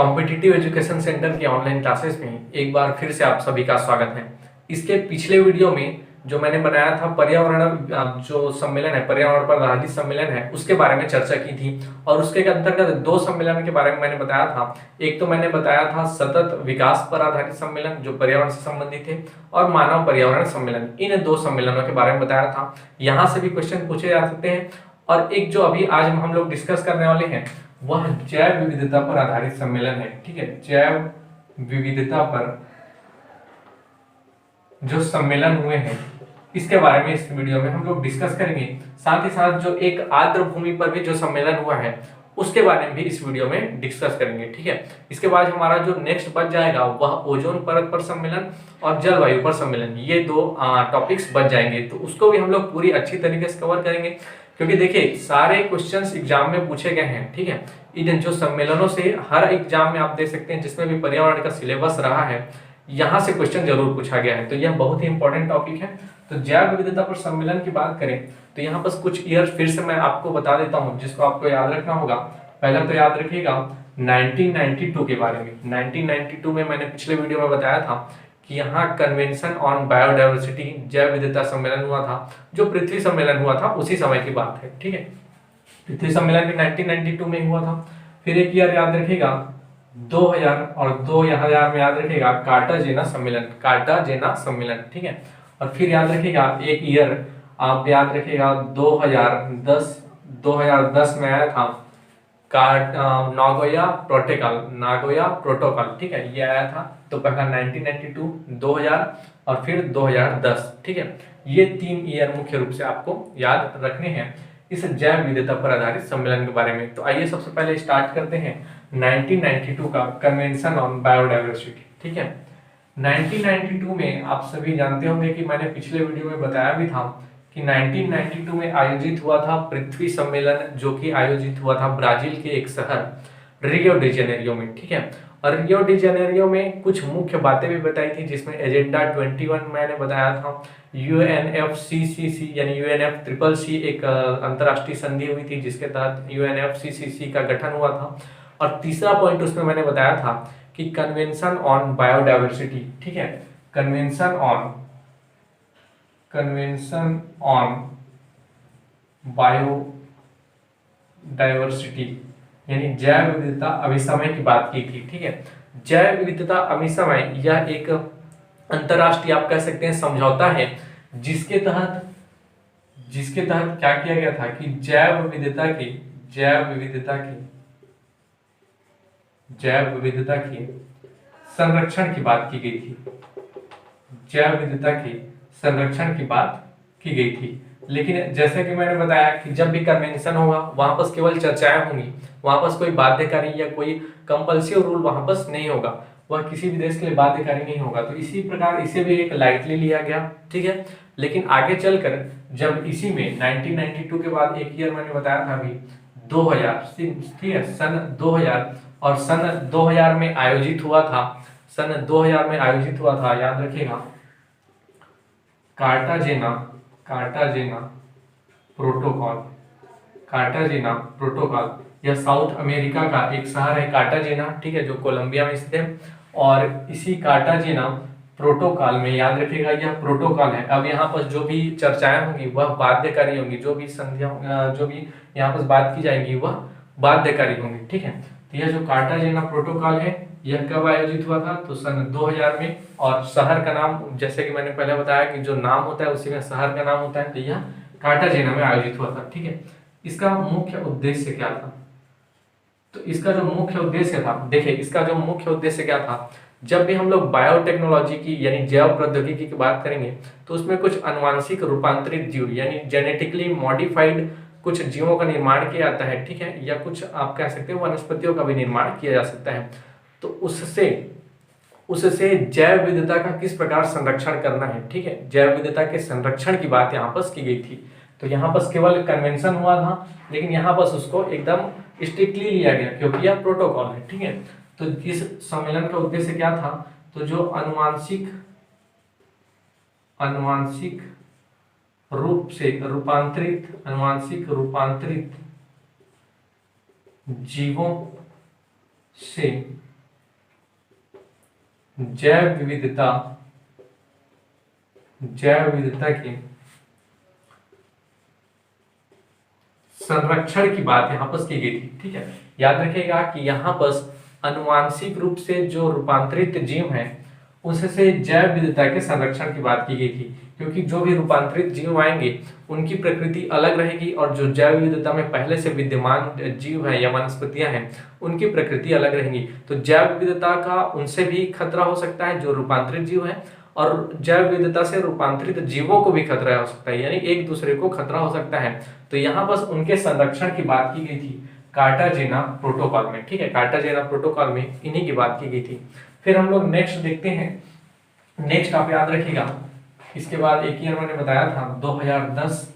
Competitive education centre के online classes में एक बार फिर से आप सभी का स्वागत है। इसके पिछले वीडियो में जो मैंने बनाया था पर्यावरण जो सम्मेलन है, पर्यावरण पर आधारित सम्मेलन है, उसके बारे में चर्चा की थी। और उसके अंतर्गत दो सम्मेलन के बारे में मैंने बताया था। एक तो मैंने बताया था सतत विकास पर आधारित सम्मेलन जो पर्यावरण से संबंधित है, और मानव पर्यावरण सम्मेलन। इन दो सम्मेलनों के बारे में बताया था। यहाँ से भी क्वेश्चन पूछे जा सकते हैं। और एक जो अभी आज हम लोग डिस्कस करने वाले हैं वह जैव विविधता पर आधारित सम्मेलन है। ठीक है, जैव विविधता पर जो सम्मेलन हुए हैं इसके बारे में इस वीडियो में हम लोग डिस्कस करेंगे। साथ ही साथ जो एक आर्द्र भूमि पर भी जो सम्मेलन हुआ है उसके बारे में भी इस वीडियो में डिस्कस करेंगे। ठीक है, इसके बाद हमारा जो नेक्स्ट बच जाएगा वह ओजोन परत पर सम्मेलन और जलवायु पर सम्मेलन, ये दो टॉपिक्स बच जाएंगे। तो उसको भी हम लोग पूरी अच्छी तरीके से कवर करेंगे, क्योंकि देखिए सारे क्वेश्चंस एग्जाम में पूछे गए हैं। ठीक है, इन जो सम्मेलनों से हर एग्जाम में आप देख सकते हैं जिसमें भी पर्यावरण का सिलेबस रहा है यहाँ से क्वेश्चन जरूर पूछा गया है। तो यह बहुत ही इंपॉर्टेंट टॉपिक है। तो जैव विविधता पर सम्मेलन की बात करें तो यहाँ पर कुछ ईयर फिर से मैं आपको बता देता हूँ जिसको आपको याद रखना होगा। पहला तो याद रखिएगा 1992 के बारे में। 1992 में मैंने पिछले वीडियो में बताया था कि यहाँ कन्वेंशन ऑन बायोडाइवर्सिटी जैव विविधता सम्मेलन हुआ था, जो पृथ्वी सम्मेलन हुआ था उसी समय की बात है। ठीक है, पृथ्वी सम्मेलन भी 1992 में हुआ था। फिर एक ईयर याद रखिएगा 2000, और 2000 में याद रखिएगा कार्टाजेना सम्मेलन, कार्टाजेना सम्मेलन। ठीक है, और फिर याद रखिएगा एक ईयर आप याद रखिएगा 2010 में आया था नागोया प्रोटोकॉल, नागोया प्रोटोकॉल। ठीक है, ये आया था। तो पहला 1992, 2000 और फिर 2010। ठीक है, ये 3 ईयर मुख्य रूप से आपको याद रखने हैं इस जैव विविधता पर आधारित सम्मेलन के बारे में। तो आइए सबसे पहले स्टार्ट करते हैं 1992 का कन्वेंशन ऑन बायोडाइवर्सिटी। ठीक है, 1992 में आप सभी जानते होंगे कि मैंने पिछले वीडियो में बताया भी था कि 1992 में आयोजित हुआ था पृथ्वी सम्मेलन, जो कि आयोजित हुआ था ब्राजील के एक शहर रियो डी जेनेरियो में। ठीक है, और रियो डी जेनेरियो में कुछ मुख्य बातें भी बताई थी जिसमें एजेंडा 21 मैंने बताया था, UNFCCC यानी UNFCCC एक अंतरराष्ट्रीय संधि हुई थी जिसके तहत UNFCCC का गठन हुआ था। और तीसरा पॉइंट उसमें मैंने बताया था कि कन्वेंशन ऑन बायोडाइवर्सिटी। ठीक है, कन्वेंशन ऑन बायोडाइवर्सिटी यानी जैव विविधता अभिसमय की बात की थी। ठीक है, जैव विविधता अभिसमय यह एक अंतरराष्ट्रीय आप कह सकते हैं समझौता है जिसके तहत क्या किया गया था कि जैव विविधता की संरक्षण की बात की गई थी। जैव विविधता की संरक्षण की बात की गई थी। लेकिन जैसे कि मैंने बताया कि जब भी कन्वेंशन होगा वहां पर केवल चर्चाएं होंगी, वहां पर कोई बाध्यकारी या कोई कंपल्सिव रूल वहां पर नहीं होगा, वह किसी भी देश के लिए बाध्यकारी नहीं होगा। तो इसी प्रकार इसे भी एक लाइटली लिया गया। ठीक है, लेकिन आगे चलकर जब इसी में 1992 के बाद एक ईयर मैंने बताया था अभी 2000। ठीक है, सन 2000 और सन 2000 में आयोजित हुआ था, सन 2000 में आयोजित हुआ था, याद रखिएगा कार्टाजेना प्रोटोकॉल। यह साउथ अमेरिका का एक शहर है कार्टाजेना। ठीक है, जो कोलंबिया में स्थित है। और इसी कार्टाजेना प्रोटोकॉल में याद रखिएगा यह प्रोटोकॉल है। अब यहाँ पर जो भी चर्चाएं होंगी वह बाध्यकारी होंगी, जो भी संधियां जो भी यहाँ पर बात की जाएगी वह बाध्यकारी होंगी। ठीक है, तो यह जो कार्टाजेना प्रोटोकॉल है यह कब आयोजित हुआ था? तो सन 2000 में। और शहर का नाम जैसे कि मैंने पहले बताया कि जो नाम होता है उसी में शहर का नाम होता है। तो यह कार्टाजेना में आयोजित हुआ था। ठीक है, इसका मुख्य उद्देश्य क्या था? तो इसका जो मुख्य उद्देश्य था, देखिए इसका जो मुख्य उद्देश्य क्या था, जब भी हम लोग बायोटेक्नोलॉजी की यानी जैव प्रौद्योगिकी की बात करेंगे तो उसमें कुछ अनुवांशिक रूपांतरित जीव यानी जेनेटिकली मॉडिफाइड कुछ जीवों का निर्माण किया जाता है। ठीक है, या कुछ आप कह सकते हैं वनस्पतियों का भी निर्माण किया जा सकता है। तो उससे जैव विविधता का किस प्रकार संरक्षण करना है। ठीक है, जैव विविधता के संरक्षण की बात यहाँ पर की गई थी। तो यहाँ पर केवल कन्वेंशन हुआ था, लेकिन यहाँ पर उसको एकदम स्ट्रिक्टली लिया गया क्योंकि यह प्रोटोकॉल है। ठीक है, तो इस सम्मेलन का उद्देश्य क्या था? तो जो अनुवांशिक रूप से रूपांतरित जीवों से जैव विविधता के संरक्षण की बात यहाँ पर की गई थी। ठीक है, याद रखिएगा कि यहाँ पर अनुवांशिक रूप से जो रूपांतरित जीव हैं उससे जैव विविधता के संरक्षण की बात की गई थी, क्योंकि जो भी रूपांतरित जीव आएंगे उनकी प्रकृति अलग रहेगी और जो जैव विविधता में पहले से विद्यमान जीव है या वनस्पतियां हैं उनकी प्रकृति अलग रहेंगी। तो जैव विविधता का उनसे भी खतरा हो सकता है जो रूपांतरित जीव है, और जैव विविधता से रूपांतरित जीवों को भी खतरा हो सकता है, यानी एक दूसरे को खतरा हो सकता है। तो यहाँ बस उनके संरक्षण की बात की गई थी कार्टाजेना प्रोटोकॉल में। ठीक है, कार्टाजेना प्रोटोकॉल में इन्हीं की बात की गई थी। फिर हम लोग नेक्स्ट देखते हैं। नेक्स्ट आप याद रखिएगा, इसके बाद एक ईयर मैंने बताया था 2010,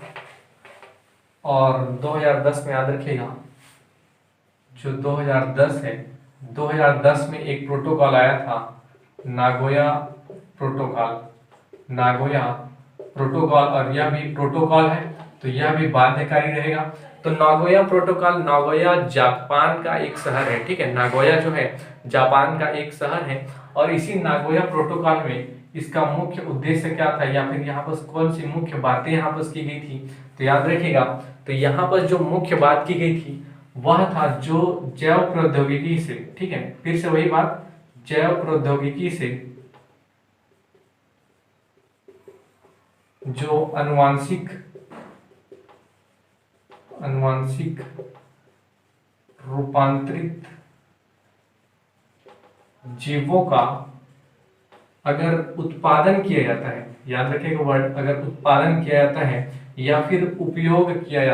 और 2010 में याद रखिएगा जो 2010 है, 2010 में एक प्रोटोकॉल आया था नागोया प्रोटोकॉल, और यह भी प्रोटोकॉल है तो यह भी बाध्यकारी रहेगा। तो नागोया प्रोटोकॉल, नागोया जापान का एक शहर है। ठीक है, नागोया जो है जापान का एक शहर है, और इसी नागोया प्रोटोकॉल में इसका मुख्य उद्देश्य क्या था या फिर यहाँ पर कौन सी मुख्य बातें यहाँ पर की गई थी, तो याद रखिएगा। तो यहाँ पर जो मुख्य बात की गई थी वह था जो जैव प्रौद्योगिकी से, ठीक है, फिर से वही बात, जैव प्रौद्योगिकी से जो अनुवांशिक रूपांतरित जीवों का अगर उत्पादन किया जाता है, याद रखिएगा वर्ड, अगर उत्पादन किया जाता है या फिर उपयोग किया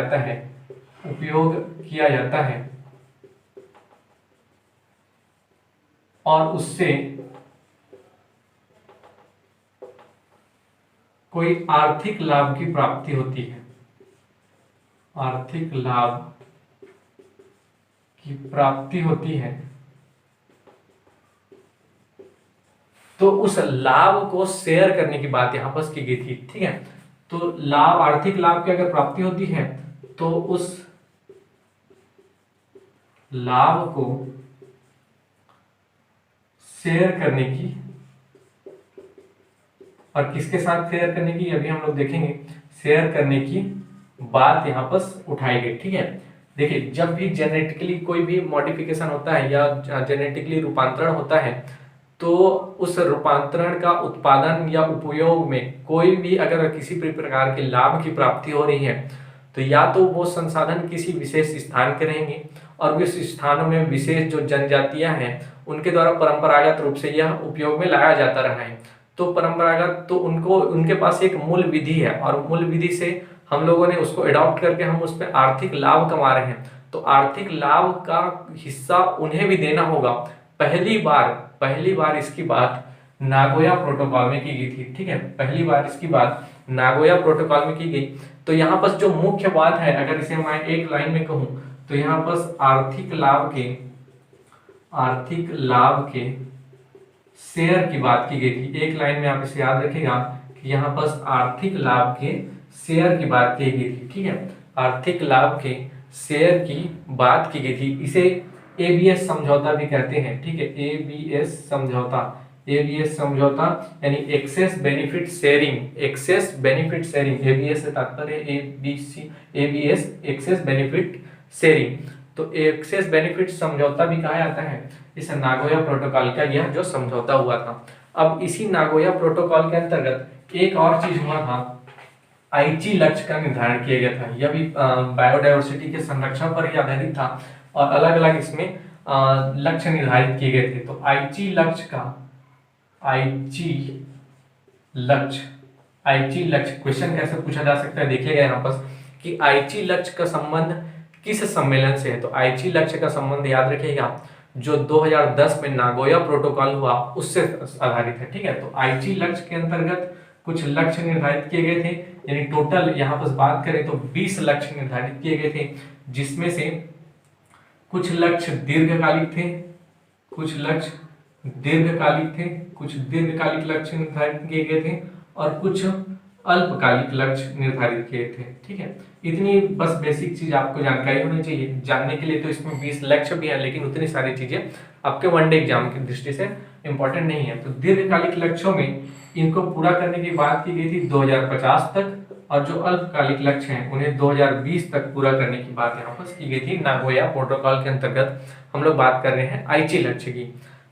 जाता है और उससे कोई आर्थिक लाभ की प्राप्ति होती है, आर्थिक लाभ की प्राप्ति होती है, तो उस लाभ को शेयर करने की बात यहां पर की गई थी। ठीक है, तो लाभ, आर्थिक लाभ की अगर प्राप्ति होती है तो उस लाभ को शेयर करने की, और किसके साथ शेयर करने की अभी हम लोग देखेंगे, शेयर करने की बात यहाँ पर उठाई गई। ठीक है, देखिए जब भी जेनेटिकली कोई भी मॉडिफिकेशन होता है या जेनेटिकली रूपांतरण होता है तो उस रूपांतरण का उत्पादन या उपयोग में कोई भी अगर किसी भी प्रकार के लाभ की प्राप्ति हो रही है तो या तो वो संसाधन किसी विशेष स्थान के रहेंगे और उस स्थानों में विशेष जो जनजातियां हैं उनके द्वारा परंपरागत रूप से यह उपयोग में लाया जाता रहा है। तो परंपरागत तो उनके पास एक मूल विधि है और मूल विधि से हम लोगों ने उसको अडॉप्ट करके हम उस पर आर्थिक लाभ कमा रहे हैं, तो आर्थिक लाभ का हिस्सा उन्हें भी देना होगा। पहली बार इसकी बात नागोया प्रोटोकॉल में की गई थी। ठीक है, पहली बार इसकी बात नागोया प्रोटोकॉल में की गई। तो यहाँ पर जो मुख्य बात है, अगर इसे मैं एक लाइन में कहूं तो यहाँ पर आर्थिक लाभ के शेयर की बात की गई थी। एक लाइन में आप इसे याद रखिएगा कि यहाँ पर आर्थिक लाभ के शेयर की बात की गई थी। ठीक है, आर्थिक लाभ के शेयर की बात की गई थी। इसे एबीएस समझौता भी कहते हैं। ठीक है, एबीएस समझौता यानी एक्सेस बेनिफिट शेयरिंग, एबीएस से तात्पर्य एबीएस एक्सेस बेनिफिट शेयरिंग। तो एक्सेस बेनिफिट समझौता भी कहा जाता है इस नागोया प्रोटोकॉल का, यह जो समझौता हुआ था। अब इसी नागोया प्रोटोकॉल के अंतर्गत एक और चीज हुआ था, आईची लक्ष्य का निर्धारण किया गया था। यह भी बायोडायवर्सिटी के संरक्षण पर ही आधारित था और अलग अलग इसमें लक्ष्य निर्धारित किए गए थे। तो आईची लक्ष्य क्वेश्चन कैसे पूछा जा सकता है, देखिएगा यहाँ पर कि आईची लक्ष्य का संबंध किस सम्मेलन से है। तो आईची लक्ष्य का संबंध याद रखिएगा जो 2010 में नागोया प्रोटोकॉल हुआ उससे आधारित है। ठीक है, तो आईची लक्ष्य के अंतर्गत कुछ लक्ष्य निर्धारित किए गए थे, यानी टोटल यहाँ पर बात करें तो 20 लक्ष्य निर्धारित किए गए थे, जिसमें से कुछ लक्ष्य दीर्घकालिक थे, कुछ दीर्घकालिक लक्ष्य निर्धारित किए गए थे और कुछ अल्पकालिक लक्ष्य निर्धारित किए थे। ठीक है, इतनी बस बेसिक चीज आपको जानकारी होनी चाहिए। जानने के लिए तो इसमें 20 लक्ष्य भी है, लेकिन उतनी सारी चीजें आपके वनडे एग्जाम की दृष्टि से इंपॉर्टेंट नहीं है। तो दीर्घकालिक लक्ष्यों में इनको पूरा करने की बात की गई थी 2050 तक, और जो अल्पकालिक लक्ष्य हैं उन्हें 2020 तक पूरा करने की बात यहाँ पर की गई थी। नागोया प्रोटोकॉल के अंतर्गत हम लोग बात कर रहे हैं आईची लक्ष्य की।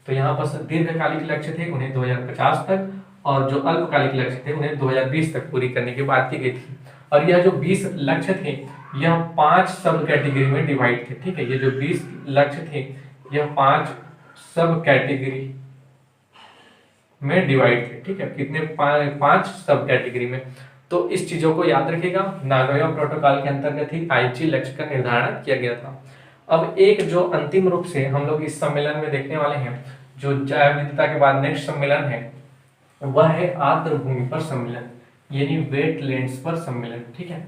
तो यहाँ पर दीर्घकालिक लक्ष्य थे उन्हें 2050 तक, और जो अल्पकालिक लक्ष्य थे उन्हें 2020 तक पूरी करने की बात की गई थी। और यह जो 20 लक्ष्य थे यह 5 सब कैटेगरी में डिवाइड थे। ठीक है, ये जो 20 लक्ष्य थे यह 5 सब कैटेगरी में डिवाइड थे। ठीक है, कितने 5 सब कैटेगरी में। तो इस चीजों को याद रखिएगा, नागोया प्रोटोकॉल के अंतर्गत ही आईची लक्ष्य का निर्धारण किया गया था। अब एक जो अंतिम रूप से हम लोग इस सम्मेलन में देखने वाले हैं, जो जैव विविधता के बाद नेक्स्ट सम्मेलन है, वह है आर्द्र भूमि पर सम्मेलन, यानी वेटलैंड्स पर सम्मेलन। ठीक है,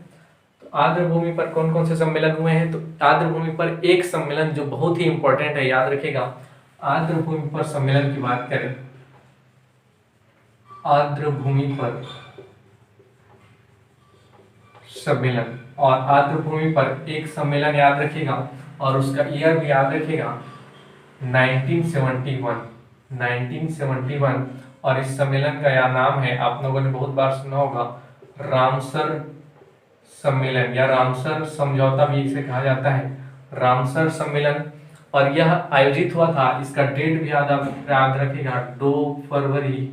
तो आर्द्र भूमि पर कौन कौन से सम्मेलन हुए हैं? तो आर्द्र भूमि पर एक सम्मेलन जो बहुत ही इंपॉर्टेंट है, याद रखिएगा, आर्द्र भूमि पर सम्मेलन की बात करें, आर्द्र भूमि पर सम्मेलन, और आर्द्र भूमि पर एक सम्मेलन याद रखिएगा और उसका ईयर भी याद रखिएगा, 1971। और इस सम्मेलन का यह नाम है, आप लोगों ने बहुत बार सुना होगा, रामसर सम्मेलन या रामसर समझौता भी इसे कहा जाता है, रामसर सम्मेलन। और यह आयोजित हुआ था, इसका डेट भी याद रखिएगा, 2 फरवरी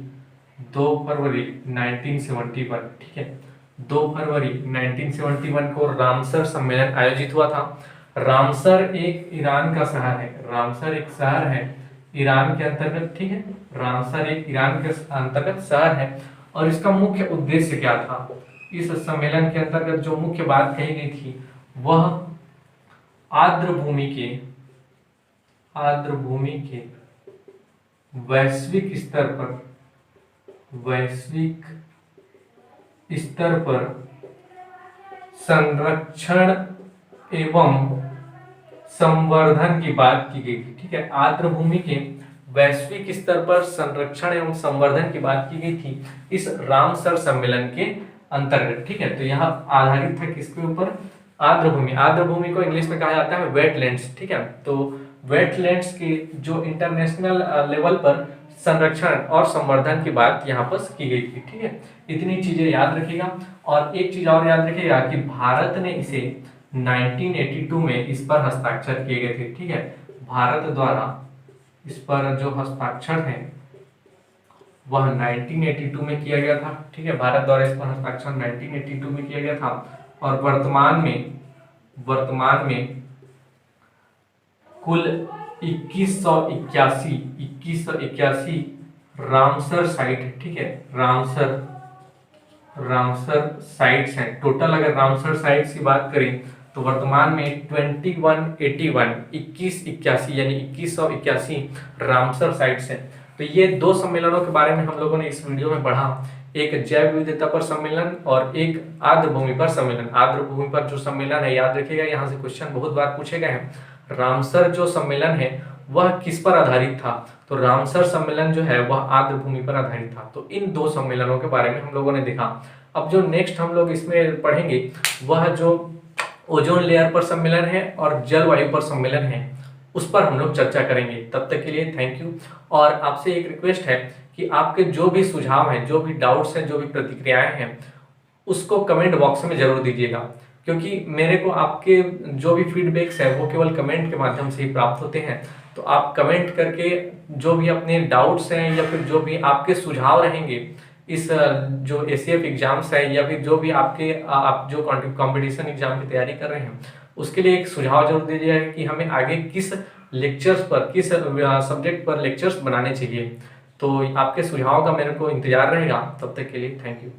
1971। ठीक है, 2 फरवरी 1971 को रामसर सम्मेलन आयोजित हुआ था। रामसर एक ईरान का शहर है, रामसर एक शहर है ईरान के अंतर्गत। ठीक है, रामसर एक ईरान के अंतर्गत शहर है। और इसका मुख्य उद्देश्य क्या था? इस सम्मेलन के अंतर्गत जो मुख्य बात कही गई थी वह आर्द्र भूमि के वैश्विक स्तर पर संरक्षण एवं संवर्धन की बात की गई थी। ठीक है, आर्द्र भूमि के वैश्विक स्तर पर संरक्षण एवं संवर्धन की बात की गई थी इस रामसर सम्मेलन के अंतर्गत। ठीक है, तो यहाँ आधारित था किसके ऊपर? आर्द्र भूमि। आर्द्र भूमि को इंग्लिश में कहा जाता है वेटलैंड्स। ठीक है, तो वेटलैंड्स के जो इंटरनेशनल लेवल पर संरक्षण और संवर्धन की बात यहाँ पर की गई थी। ठीक है, इतनी चीजें याद रखिएगा। और एक चीज और याद रखिएगा कि भारत ने इसे 1982 में इस पर हस्ताक्षर किए गए थे। ठीक है, भारत द्वारा इस पर जो हस्ताक्षर है वह 1982 में किया गया था। ठीक है, भारत द्वारा इस पर हस्ताक्षर 1982 में किया गया था। और वर्तमान में कुल 2181 रामसर साइट है। ठीक है, रामसर साइट्स हैं टोटल। अगर रामसर साइट्स की बात करें तो वर्तमान में 2181 यानी 2181 रामसर साइट्स हैं। तो ये 2 सम्मेलनों के बारे में हम लोगों ने इस वीडियो में पढ़ा, एक जैव विविधता पर सम्मेलन और एक आर्द्र भूमि पर सम्मेलन। आर्द्र भूमि पर जो सम्मेलन है, याद रखिएगा, यहाँ से क्वेश्चन बहुत बार पूछे गए हैं। रामसर जो सम्मेलन है वह किस पर आधारित था? तो रामसर सम्मेलन जो है वह आर्द्र भूमि पर आधारित था। तो इन 2 सम्मेलनों के बारे में हम लोगों ने देखा। अब जो नेक्स्ट हम लोग इसमें पढ़ेंगे वह जो ओजोन लेयर पर सम्मेलन है और जलवायु पर सम्मेलन है, उस पर हम लोग चर्चा करेंगे। तब तक के लिए थैंक यू। और आपसे एक रिक्वेस्ट है कि आपके जो भी सुझाव हैं, जो भी डाउट्स हैं, जो भी प्रतिक्रियाएं हैं, उसको कमेंट बॉक्स में जरूर दीजिएगा, क्योंकि मेरे को आपके जो भी फीडबैक्स है वो केवल कमेंट के माध्यम से ही प्राप्त होते हैं। तो आप कमेंट करके जो भी अपने डाउट्स हैं या फिर जो भी आपके सुझाव रहेंगे इस जो एसीएफ एग्जाम्स है या फिर जो भी आप जो कंपटीशन एग्जाम की तैयारी कर रहे हैं, उसके लिए एक सुझाव जरूर दीजिएगा कि हमें आगे किस लेक्चर्स पर, किस सब्जेक्ट पर लेक्चर्स बनाने चाहिए। तो आपके सुझाव का मेरे को इंतजार रहेगा। तब तक के लिए थैंक यू।